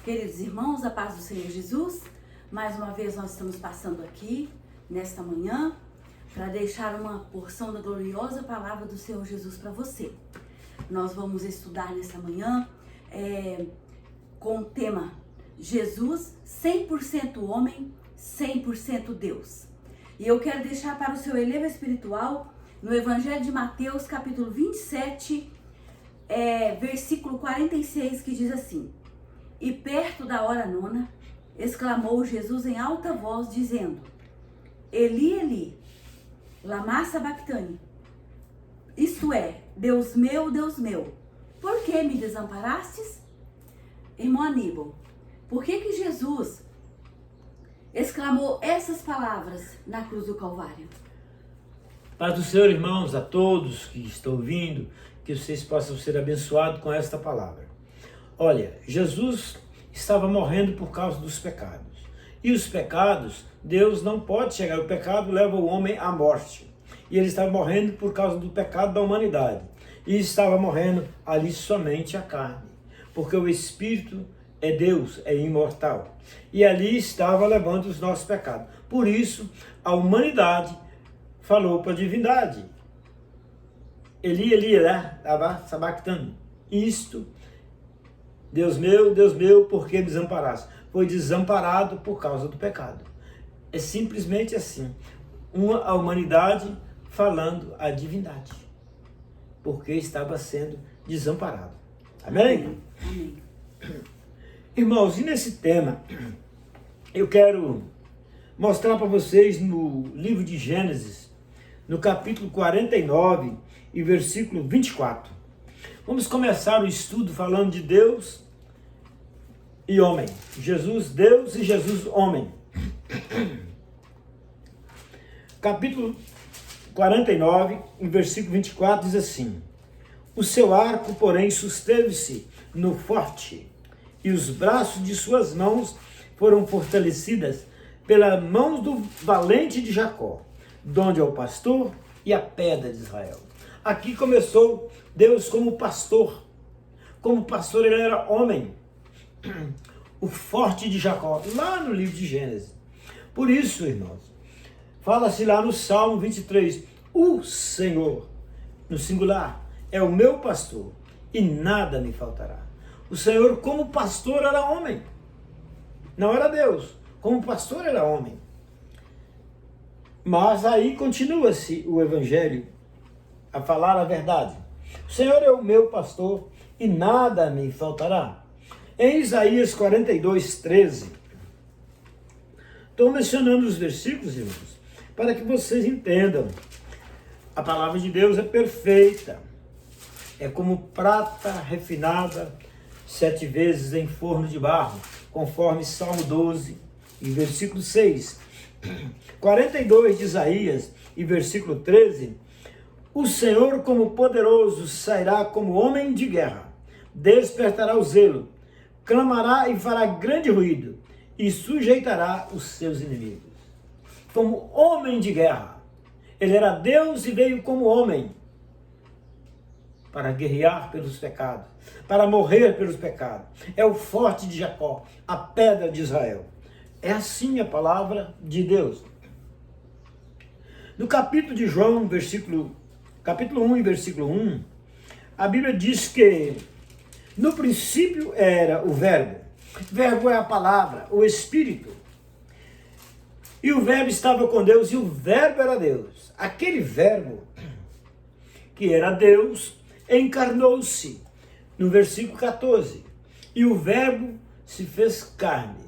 Queridos irmãos, a paz do Senhor Jesus, mais uma vez nós estamos passando aqui, nesta manhã, para deixar uma porção da gloriosa palavra do Senhor Jesus para você. Nós vamos estudar nesta manhã com o tema Jesus 100% homem, 100% Deus. E eu quero deixar para o seu elevo espiritual no Evangelho de Mateus, capítulo 27, versículo 46, que diz assim: E perto da hora nona, exclamou Jesus em alta voz, dizendo: Eli, Eli, lama sabachthani. Isto é, Deus meu, por que me desamparastes? Irmão Aníbal, por que Jesus exclamou essas palavras na cruz do Calvário? Paz do Senhor, irmãos, a todos que estão ouvindo, que vocês possam ser abençoados com esta palavra. Olha, Jesus estava morrendo por causa dos pecados. E os pecados, Deus não pode chegar. O pecado leva o homem à morte. E ele estava morrendo por causa do pecado da humanidade. E estava morrendo ali somente a carne. Porque o Espírito é Deus, é imortal. E ali estava levando os nossos pecados. Por isso, a humanidade falou para a divindade: Eli, Eli, lama sabachthani. Isto, Deus meu, por que me desamparaste? Foi desamparado por causa do pecado. É simplesmente assim. A humanidade falando à divindade. Porque estava sendo desamparado. Amém? Amém. Irmãos, e nesse tema, eu quero mostrar para vocês no livro de Gênesis, no capítulo 49 e versículo 24. Vamos começar o estudo falando de Deus e homem. Jesus Deus e Jesus homem. Capítulo 49, em versículo 24, diz assim: O seu arco, porém, susteve-se no forte, e os braços de suas mãos foram fortalecidas pela mão do valente de Jacó, donde é o pastor e a pedra de Israel. Aqui começou Deus como pastor. Como pastor ele era homem. O forte de Jacó, lá no livro de Gênesis. Por isso, irmãos, fala-se lá no Salmo 23, o Senhor, no singular, é o meu pastor e nada me faltará. O Senhor como pastor era homem. Não era Deus. Como pastor era homem. Mas aí continua-se o Evangelho a falar a verdade. O Senhor é o meu pastor e nada me faltará. Em Isaías 42, 13. Estou mencionando os versículos, irmãos, para que vocês entendam. A palavra de Deus é perfeita. É como prata refinada 7 vezes em forno de barro, conforme Salmo 12, e versículo 6. 42 de Isaías e versículo 13. O Senhor como poderoso sairá como homem de guerra, despertará o zelo, clamará e fará grande ruído, e sujeitará os seus inimigos. Como homem de guerra. Ele era Deus e veio como homem para guerrear pelos pecados, para morrer pelos pecados. É o forte de Jacó, a pedra de Israel. É assim a palavra de Deus. No capítulo de João, capítulo 1 e versículo 1, a Bíblia diz que no princípio era o Verbo. Verbo é a palavra, o Espírito. E o Verbo estava com Deus e o Verbo era Deus. Aquele Verbo que era Deus encarnou-se, no versículo 14. E o Verbo se fez carne.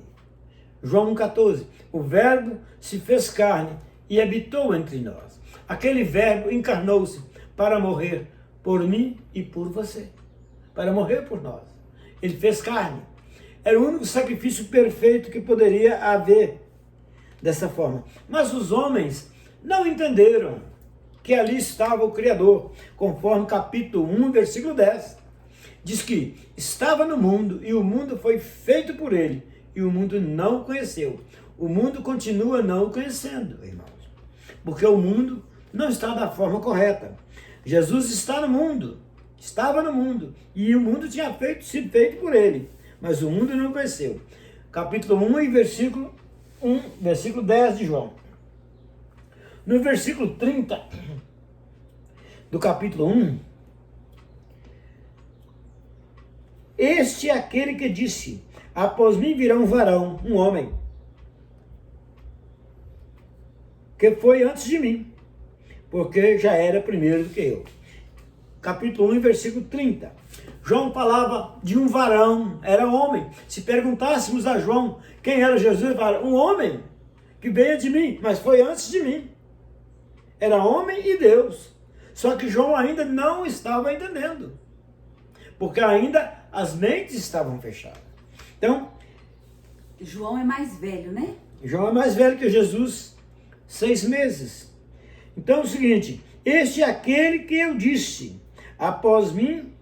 João 14. O Verbo se fez carne e habitou entre nós. Aquele Verbo encarnou-se para morrer por mim e por você. Para morrer por nós. Ele fez carne. Era o único sacrifício perfeito que poderia haver dessa forma. Mas os homens não entenderam que ali estava o Criador, conforme capítulo 1, versículo 10. Diz que estava no mundo e o mundo foi feito por ele e o mundo não o conheceu. O mundo continua não o conhecendo, irmãos, porque o mundo não está da forma correta. Jesus está no mundo, estava no mundo e o mundo tinha sido feito por ele, mas o mundo não conheceu. Capítulo 1 e versículo 10 de João. No versículo 30 do capítulo 1, este é aquele que disse, após mim virá um varão, um homem, que foi antes de mim, porque já era primeiro do que eu. Capítulo 1, versículo 30. João falava de um varão, era homem. Se perguntássemos a João quem era Jesus, ele fala, um homem que veio de mim, mas foi antes de mim. Era homem e Deus. Só que João ainda não estava entendendo, porque ainda as mentes estavam fechadas. Então, João é mais velho, né? João é mais velho que Jesus, 6 meses. Então é o seguinte, este é aquele que eu disse, após mim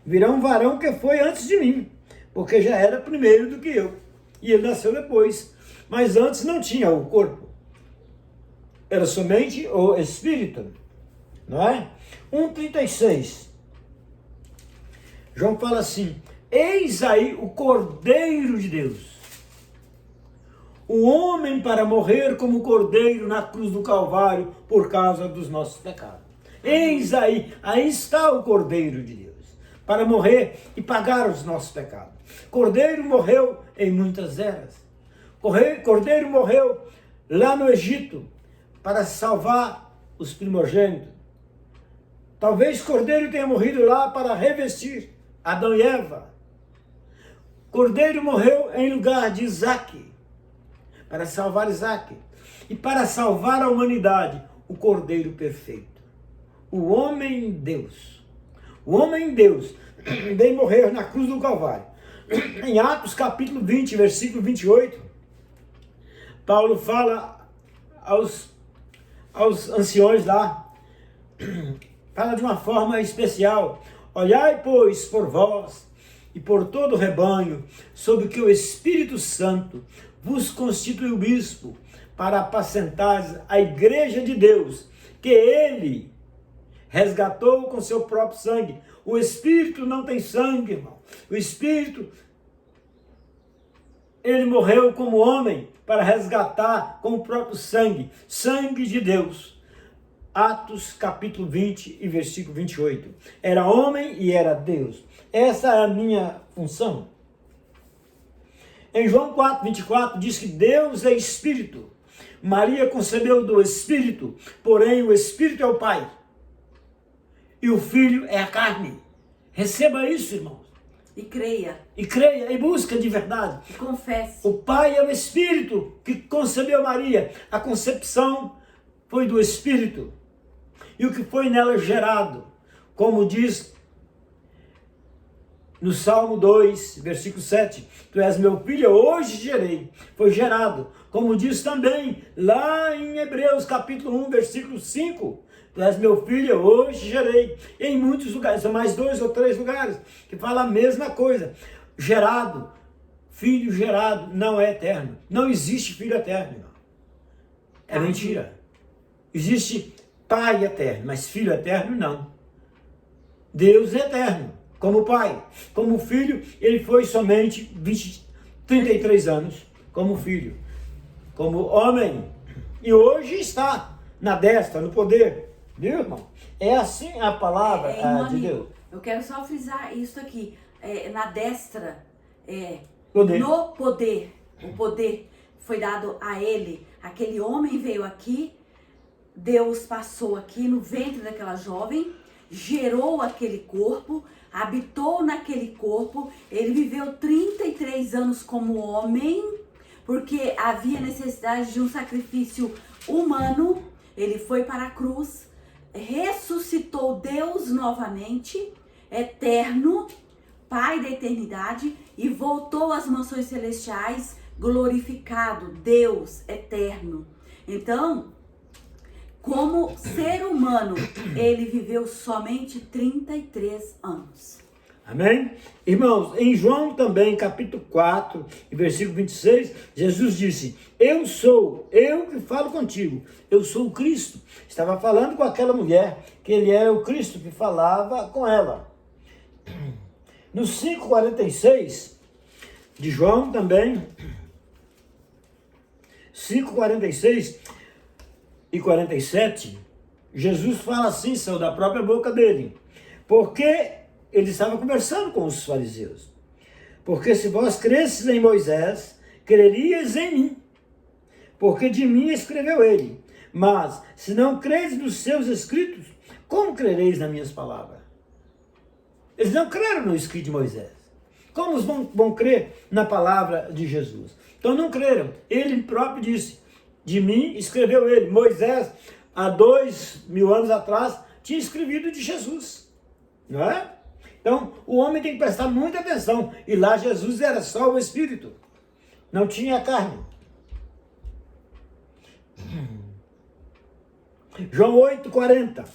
virá um varão que foi antes de mim, porque já era primeiro do que eu. E ele nasceu depois, mas antes não tinha o corpo. Era somente o Espírito, não é? 1,36. João fala assim, eis aí o Cordeiro de Deus, o homem para morrer como cordeiro na cruz do Calvário por causa dos nossos pecados. Eis aí está o Cordeiro de Deus, para morrer e pagar os nossos pecados. Cordeiro morreu em muitas eras. Cordeiro morreu lá no Egito para salvar os primogênitos. Talvez Cordeiro tenha morrido lá para revestir Adão e Eva. Cordeiro morreu em lugar de Isaac, para salvar Isaac. E para salvar a humanidade, o Cordeiro perfeito. O homem Deus. O homem Deus veio morrer na cruz do Calvário. Em Atos capítulo 20, versículo 28, Paulo fala aos anciões lá, fala de uma forma especial. Olhai, pois, por vós e por todo o rebanho, sobre que o Espírito Santo vos constituiu bispo, para apacentar a igreja de Deus, que ele resgatou com seu próprio sangue. O Espírito não tem sangue, irmão. O Espírito, ele morreu como homem para resgatar com o próprio sangue, sangue de Deus. Atos capítulo 20 e versículo 28. Era homem e era Deus. Essa é a minha função. Em João 4, 24 diz que Deus é Espírito. Maria concebeu do Espírito, porém o Espírito é o Pai. E o Filho é a carne. Receba isso, irmãos. E creia. E creia, e busca de verdade. E confesse. O Pai é o Espírito que concebeu Maria. A concepção foi do Espírito. E o que foi nela gerado, como diz no Salmo 2, versículo 7, tu és meu filho, hoje gerei. Foi gerado. Como diz também lá em Hebreus capítulo 1, versículo 5, tu és meu filho, hoje gerei. Em muitos lugares, são mais 2 ou 3 lugares, que fala a mesma coisa. Gerado, filho gerado, não é eterno. Não existe filho eterno, irmão. É mentira. Existe pai eterno, mas filho eterno não. Deus é eterno, como pai. Como filho, ele foi somente 33 anos como filho. Como homem. E hoje está na destra, no poder. Viu, irmão? É assim a palavra de Deus. Eu quero só frisar isso aqui. Na destra, Poder. no poder. O poder foi dado a ele. Aquele homem veio aqui. Deus passou aqui no ventre daquela jovem, gerou aquele corpo, habitou naquele corpo. Ele viveu 33 anos como homem, porque havia necessidade de um sacrifício humano. Ele foi para a cruz, ressuscitou Deus novamente, eterno, Pai da eternidade, e voltou às mansões celestiais, glorificado, Deus eterno. Então, como ser humano, ele viveu somente 33 anos. Amém? Irmãos, em João também, capítulo 4, versículo 26, Jesus disse, eu que falo contigo, eu sou o Cristo. Estava falando com aquela mulher, que ele era o Cristo que falava com ela. No 5,46, de João também, 5:46 e 47, Jesus fala assim, saiu da própria boca dele, porque ele estava conversando com os fariseus. Porque se vós cresces em Moisés, crerias em mim, porque de mim escreveu ele. Mas se não credes nos seus escritos, como crereis nas minhas palavras? Eles não creram no escrito de Moisés. Como vão crer na palavra de Jesus? Então não creram. Ele próprio disse, de mim escreveu ele. Moisés, há 2000 anos atrás, tinha escrevido de Jesus. Não é? Então, o homem tem que prestar muita atenção. E lá Jesus era só o Espírito. Não tinha carne. João 8:40.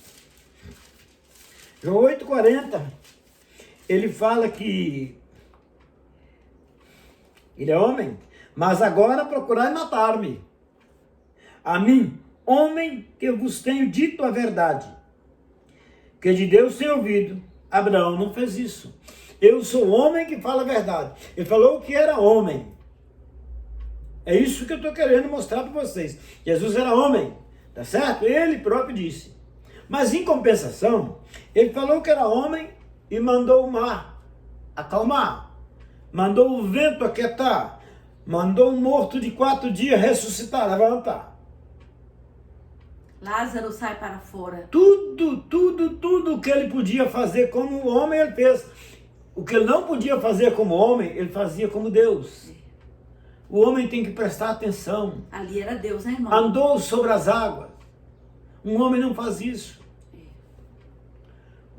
João 8:40, ele fala que ele é homem, mas agora procurai matar-me. A mim, homem, que eu vos tenho dito a verdade, que de Deus tenho ouvido. Abraão não fez isso. Eu sou homem que fala a verdade. Ele falou que era homem. É isso que eu estou querendo mostrar para vocês. Jesus era homem, tá certo? Ele próprio disse. Mas em compensação, ele falou que era homem e mandou o mar acalmar. Mandou o vento aquietar. Mandou um morto de 4 dias ressuscitar, levantar. Lázaro sai para fora. Tudo que ele podia fazer como homem, ele fez. O que ele não podia fazer como homem, ele fazia como Deus. O homem tem que prestar atenção. Ali era Deus, né, irmão? Andou sobre as águas. Um homem não faz isso.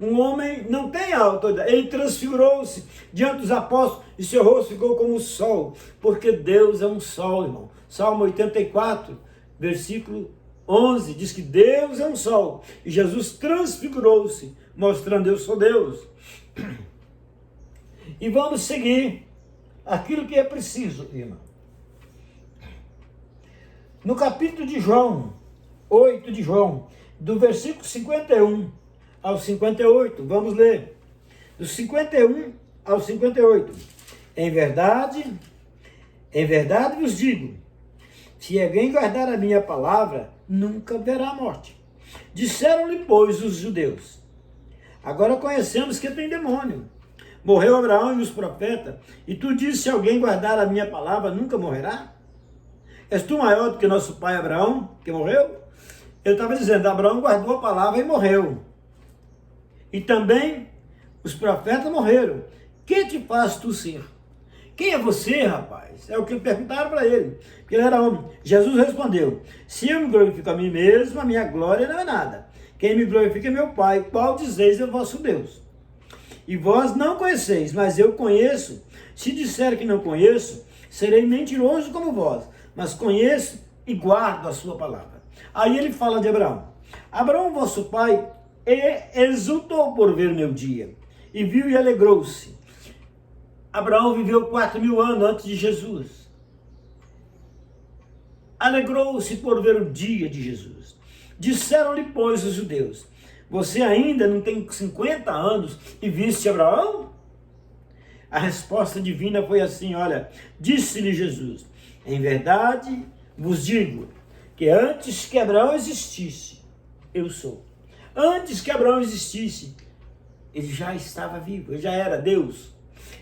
Um homem não tem autoridade. Ele transfigurou-se diante dos apóstolos e seu rosto ficou como o sol. Porque Deus é um sol, irmão. Salmo 84, versículo 11, diz que Deus é um sol. E Jesus transfigurou-se, mostrando eu sou Deus. E vamos seguir aquilo que é preciso, irmão. No capítulo de João, 8 de João, do versículo 51 ao 58, vamos ler. Do 51 ao 58. Em verdade vos digo, se alguém guardar a minha palavra, nunca verá morte. Disseram-lhe, pois, os judeus, agora conhecemos que tem demônio. Morreu Abraão e os profetas, e tu dizes, se alguém guardar a minha palavra, nunca morrerá? És tu maior do que nosso pai Abraão, que morreu? Ele estava dizendo, Abraão guardou a palavra e morreu. E também os profetas morreram. Que te faz tu ser? Quem é você, rapaz? É o que perguntaram para ele, porque ele era homem. Jesus respondeu, se eu me glorifico a mim mesmo, a minha glória não é nada. Quem me glorifica é meu Pai, qual dizeis é o vosso Deus. E vós não conheceis, mas eu conheço. Se disser que não conheço, serei mentiroso como vós, mas conheço e guardo a sua palavra. Aí ele fala de Abraão. Abraão, vosso pai, exultou por ver meu dia, e viu e alegrou-se. Abraão viveu 4.000 anos antes de Jesus. Alegrou-se por ver o dia de Jesus. Disseram-lhe, pois, os judeus, você ainda não tem 50 anos e viste Abraão? A resposta divina foi assim, olha, disse-lhe Jesus, em verdade vos digo, que antes que Abraão existisse, eu sou. Antes que Abraão existisse, ele já estava vivo, ele já era Deus.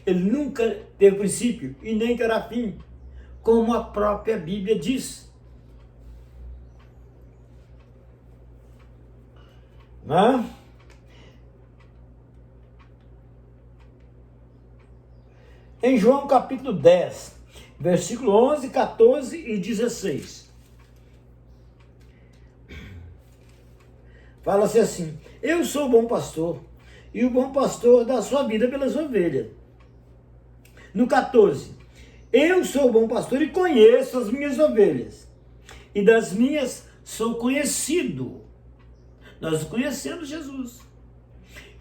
Ele nunca teve princípio e nem terá fim, como a própria Bíblia diz. Não? Em João capítulo 10, versículo 11, 14 e 16. Fala-se assim, eu sou o bom pastor, e o bom pastor dá sua vida pelas ovelhas. No 14, eu sou o bom pastor e conheço as minhas ovelhas, e das minhas sou conhecido. Nós conhecemos Jesus.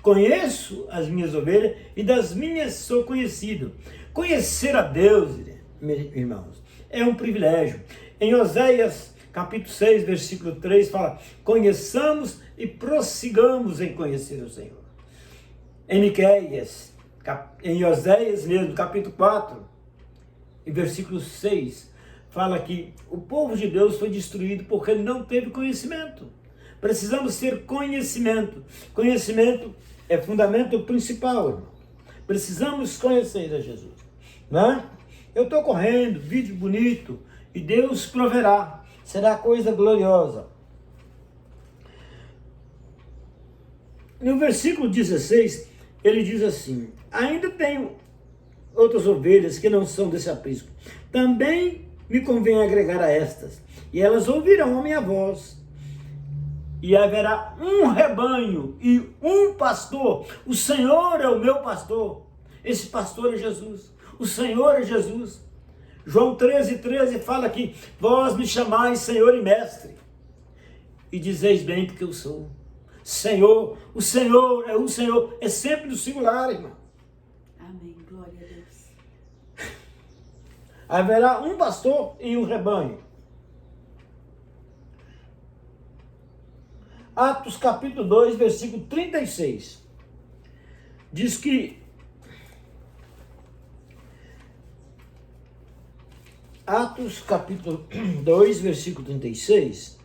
Conheço as minhas ovelhas e das minhas sou conhecido. Conhecer a Deus, meus irmãos, é um privilégio. Em Oséias, capítulo 6, versículo 3, fala, conheçamos e prossigamos em conhecer o Senhor. Em Miqueias, em Oséias mesmo, capítulo 4, em versículo 6, fala que o povo de Deus foi destruído porque não teve conhecimento. Precisamos ter conhecimento. Conhecimento é fundamento principal, irmão. Precisamos conhecer a Jesus, né? Eu estou correndo, vídeo bonito, e Deus proverá. Será coisa gloriosa. No versículo 16, ele diz assim: ainda tenho outras ovelhas que não são desse aprisco. Também me convém agregar a estas, e elas ouvirão a minha voz. E haverá um rebanho e um pastor. O Senhor é o meu pastor. Esse pastor é Jesus. O Senhor é Jesus. João 13:13 fala que vós me chamais Senhor e Mestre. E dizeis bem porque eu sou. Senhor, o Senhor é sempre no singular, irmão. Amém, glória a Deus. Haverá um pastor e um rebanho. Atos capítulo 2, versículo 36. Diz que Atos capítulo 2, versículo 36.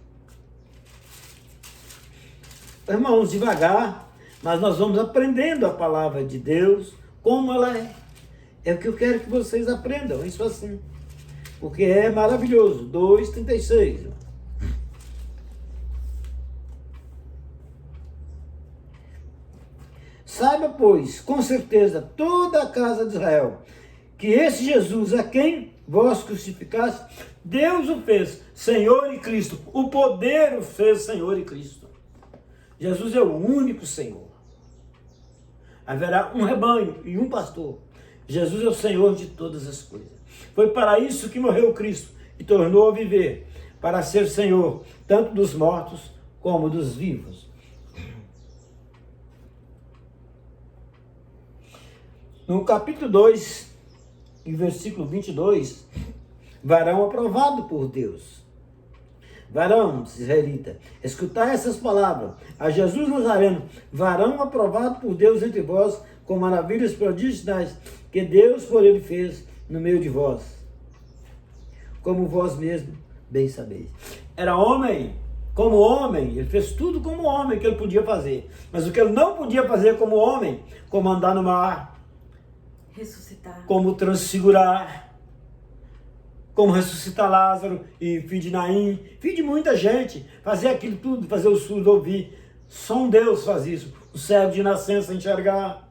Irmãos, devagar, mas nós vamos aprendendo a palavra de Deus, como ela é. É o que eu quero que vocês aprendam, isso assim. Porque é maravilhoso. 2:36. Saiba, pois, com certeza, toda a casa de Israel, que esse Jesus a quem vós crucificaste, Deus o fez Senhor e Cristo. O poder o fez Senhor e Cristo. Jesus é o único Senhor. Haverá um rebanho e um pastor. Jesus é o Senhor de todas as coisas. Foi para isso que morreu Cristo e tornou a viver, para ser Senhor tanto dos mortos como dos vivos. No capítulo 2, em versículo 22, varão aprovado por Deus. Varão, israelita, escutai essas palavras. A Jesus Nazareno, varão aprovado por Deus entre vós, com maravilhas prodigiais que Deus por ele fez no meio de vós, como vós mesmos bem sabeis. Era homem, como homem, ele fez tudo como homem que ele podia fazer. Mas o que ele não podia fazer como homem, como andar no mar, ressuscitar, como transfigurar, como ressuscitar Lázaro e filho de Naim, filho de muita gente, fazer aquilo tudo, fazer o surdo ouvir. Só um Deus faz isso. O cego de nascença enxergar.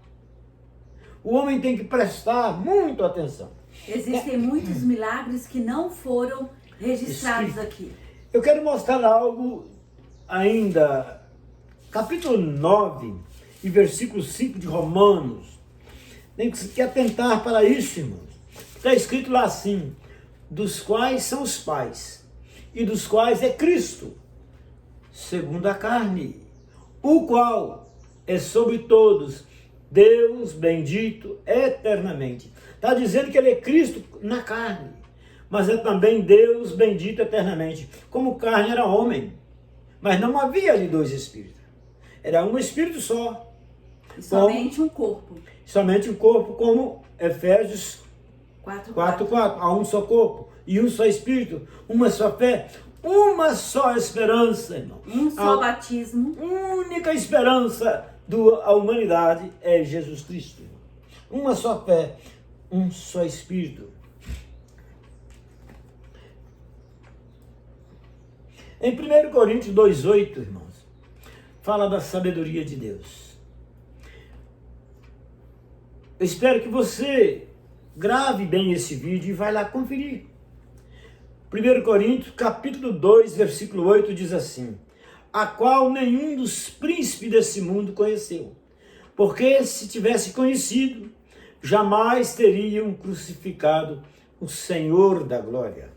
O homem tem que prestar muito atenção. Existem muitos milagres que não foram registrados aqui. Eu quero mostrar algo ainda. Capítulo 9 e versículo 5 de Romanos. Tem que atentar para isso, irmãos. Está escrito lá assim: dos quais são os pais, e dos quais é Cristo, segundo a carne, o qual é sobre todos, Deus bendito eternamente. Está dizendo que ele é Cristo na carne, mas é também Deus bendito eternamente. Como carne era homem, mas não havia ali dois espíritos. Era um espírito só. E somente um corpo. Somente um corpo, como Efésios 4:4. Há um só corpo e um só espírito, uma só fé, uma só esperança, irmão. Um só batismo. A única esperança da humanidade é Jesus Cristo. Uma só fé, um só espírito. Em 1 Coríntios 2:8, irmãos, fala da sabedoria de Deus. Eu espero que você grave bem esse vídeo e vai lá conferir. 1 Coríntios, capítulo 2, versículo 8, diz assim: a qual nenhum dos príncipes desse mundo conheceu, porque se tivesse conhecido, jamais teriam crucificado o Senhor da glória.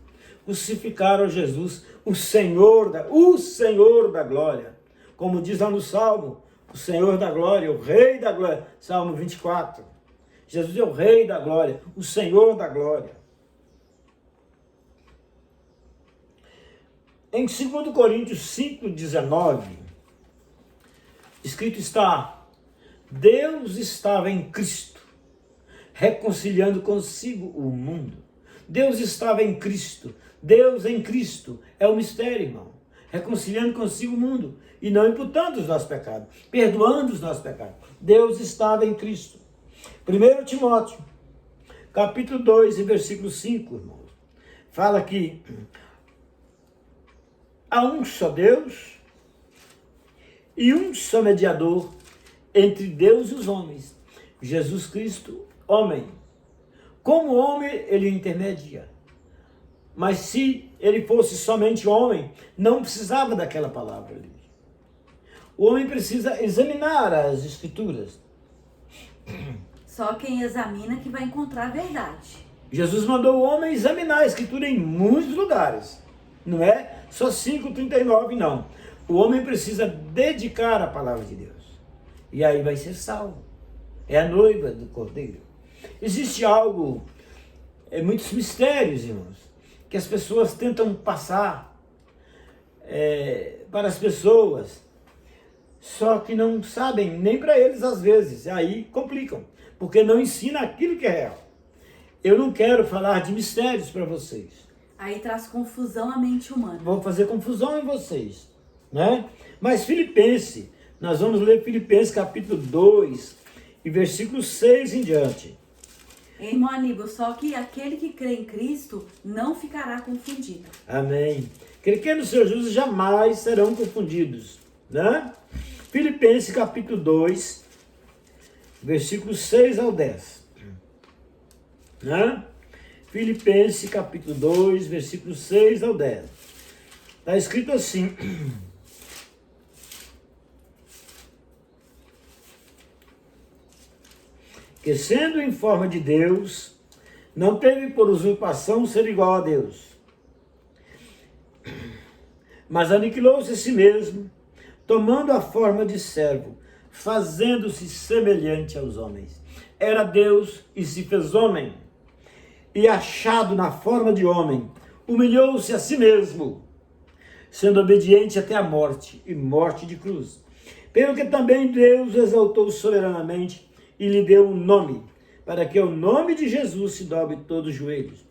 Crucificaram Jesus, o Senhor da glória. Como diz lá no Salmo, o Senhor da glória, o Rei da glória, Salmo 24. Jesus é o Rei da glória, o Senhor da glória. Em 2 Coríntios 5:19, escrito está: Deus estava em Cristo, reconciliando consigo o mundo, Deus estava em Cristo. Deus em Cristo é o mistério, irmão. Reconciliando consigo o mundo e não imputando os nossos pecados, perdoando os nossos pecados. Deus estava em Cristo. 1 Timóteo, capítulo 2 e versículo 5, irmãos. Fala que há um só Deus e um só mediador entre Deus e os homens, Jesus Cristo, homem. Como homem, ele intermedia. Mas se ele fosse somente homem, não precisava daquela palavra ali. O homem precisa examinar as escrituras. Só quem examina que vai encontrar a verdade. Jesus mandou o homem examinar a escritura em muitos lugares. Não é só 5,39 não. O homem precisa dedicar a palavra de Deus. E aí vai ser salvo. É a noiva do Cordeiro. Existe algo, muitos mistérios, irmãos, que as pessoas tentam passar para as pessoas, só que não sabem, nem para eles às vezes. Aí complicam, porque não ensina aquilo que é real. Eu não quero falar de mistérios para vocês. Aí traz confusão à mente humana. Vou fazer confusão em vocês, né? Mas Filipenses, nós vamos ler Filipenses capítulo 2 e versículo 6 em diante. Irmão Aníbal, só que aquele que crê em Cristo não ficará confundido. Amém. Aquele que crê no Senhor Jesus jamais serão confundidos, né? Filipenses capítulo 2, versículo 6 ao 10. Né? Filipenses capítulo 2, versículo 6 ao 10. Está escrito assim: que sendo em forma de Deus, não teve por usurpação ser igual a Deus, mas aniquilou-se a si mesmo, tomando a forma de servo, fazendo-se semelhante aos homens. Era Deus e se fez homem, e achado na forma de homem, humilhou-se a si mesmo, sendo obediente até a morte, e morte de cruz. Pelo que também Deus o exaltou soberanamente, e lhe deu um nome, para que o nome de Jesus se dobre todos os joelhos,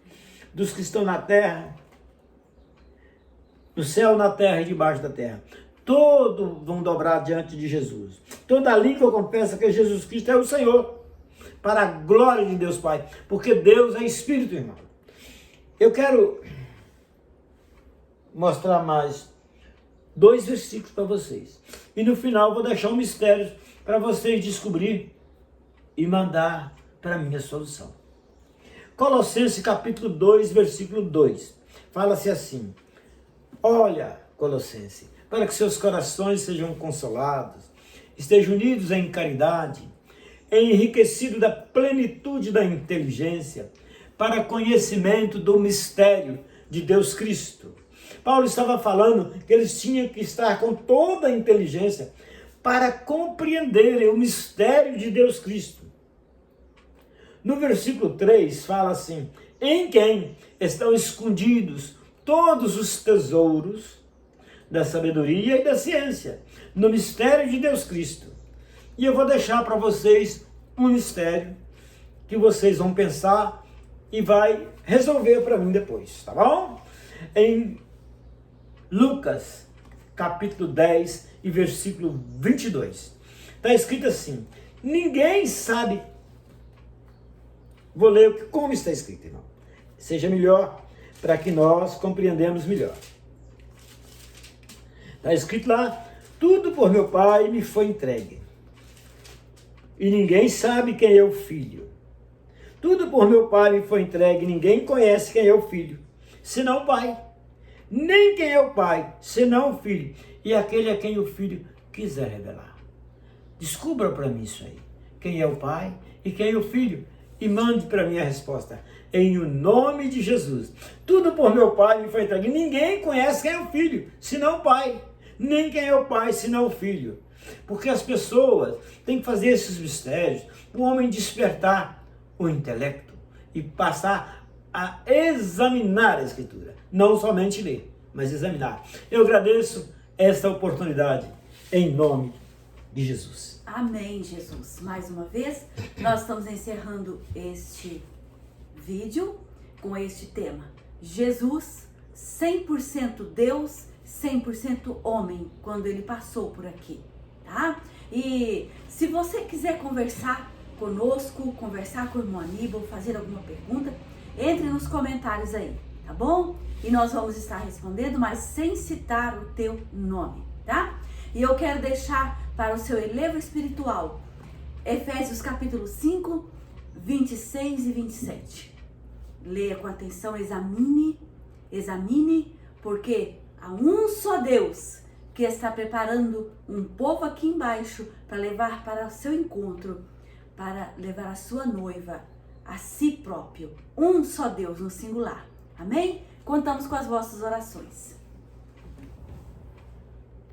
dos que estão na terra, no céu, na terra e debaixo da terra. Todos vão dobrar diante de Jesus. Toda língua confessa que Jesus Cristo é o Senhor, para a glória de Deus Pai, porque Deus é Espírito, irmão. Eu quero mostrar mais 2 versículos para vocês. E no final vou deixar um mistério para vocês descobrir e mandar para a minha solução. Colossenses capítulo 2, versículo 2. Fala-se assim: olha, Colossenses, para que seus corações sejam consolados, estejam unidos em caridade, enriquecidos da plenitude da inteligência, para conhecimento do mistério de Deus Cristo. Paulo estava falando que eles tinham que estar com toda a inteligência para compreenderem o mistério de Deus Cristo. No versículo 3 fala assim: em quem estão escondidos todos os tesouros da sabedoria e da ciência, no mistério de Deus Cristo. E eu vou deixar para vocês um mistério que vocês vão pensar e vai resolver para mim depois, tá bom? Em Lucas, capítulo 10 e versículo 22, está escrito assim: ninguém sabe. Vou ler como está escrito, irmão. Seja melhor, para que nós compreendamos melhor. Está escrito lá: tudo por meu Pai me foi entregue, e ninguém sabe quem é o Filho. Tudo por meu Pai me foi entregue, e ninguém conhece quem é o Filho, senão o Pai. Nem quem é o Pai, senão o Filho, e aquele a quem o Filho quiser revelar. Descubra para mim isso aí. Quem é o Pai e quem é o Filho, e mande para mim a resposta. Em o nome de Jesus. Tudo por meu Pai me foi entregue. Ninguém conhece quem é o Filho, senão o Pai. Nem quem é o Pai, senão o Filho. Porque as pessoas têm que fazer esses mistérios, o homem despertar o intelecto e passar a examinar a Escritura. Não somente ler, mas examinar. Eu agradeço esta oportunidade em nome de Jesus. Amém, Jesus. Mais uma vez, nós estamos encerrando este vídeo com este tema. Jesus, 100% Deus, 100% homem, quando ele passou por aqui, tá? E se você quiser conversar conosco, conversar com o irmão Aníbal, fazer alguma pergunta, entre nos comentários aí, tá bom? E nós vamos estar respondendo, mas sem citar o teu nome, tá? E eu quero deixar para o seu elevo espiritual Efésios capítulo 5, 26 e 27. Leia com atenção, examine, porque há um só Deus que está preparando um povo aqui embaixo para levar para o seu encontro, para levar a sua noiva a si próprio. Um só Deus no singular. Amém? Contamos com as vossas orações.